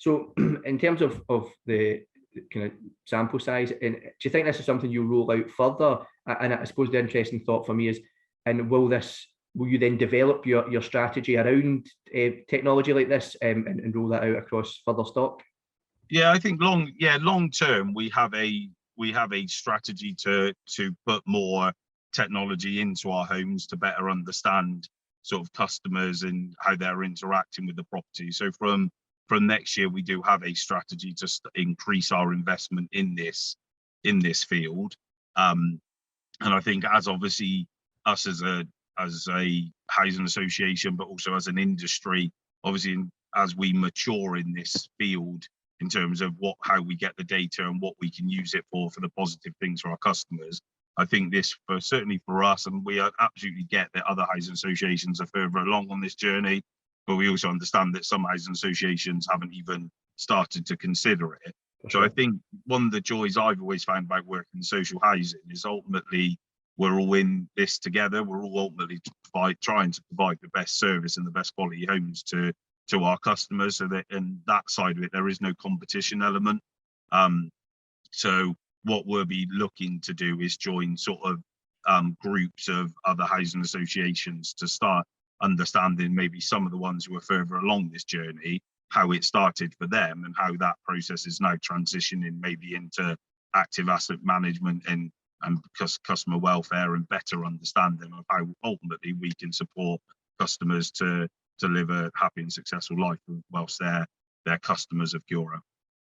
So in terms of the kind of sample size, and do you think this is something you'll roll out further? And I suppose the interesting thought for me is, and will you then develop your strategy around technology like this, and roll that out across further stock? Yeah, I think long term we have a strategy to put more technology into our homes to better understand sort of customers and how they're interacting with the property. So from next year, we do have a strategy to increase our investment in this field. And I think as obviously us as a housing association, but also as an industry, obviously as we mature in this field in terms of how we get the data and what we can use it for the positive things for our customers, I think this certainly for us, and we absolutely get that other housing associations are further along on this journey, but we also understand that some housing associations haven't even started to consider it. So I think one of the joys I've always found about working in social housing is ultimately we're all in this together. We're all ultimately trying to provide the best service and the best quality homes to our customers. So that in that side of it, there is no competition element. So what we'll be looking to do is join sort of groups of other housing associations to start understanding maybe some of the ones who are further along this journey, how it started for them and how that process is now transitioning maybe into active asset management and customer welfare and better understanding of how ultimately we can support customers to live a happy and successful life whilst they're customers of Curo.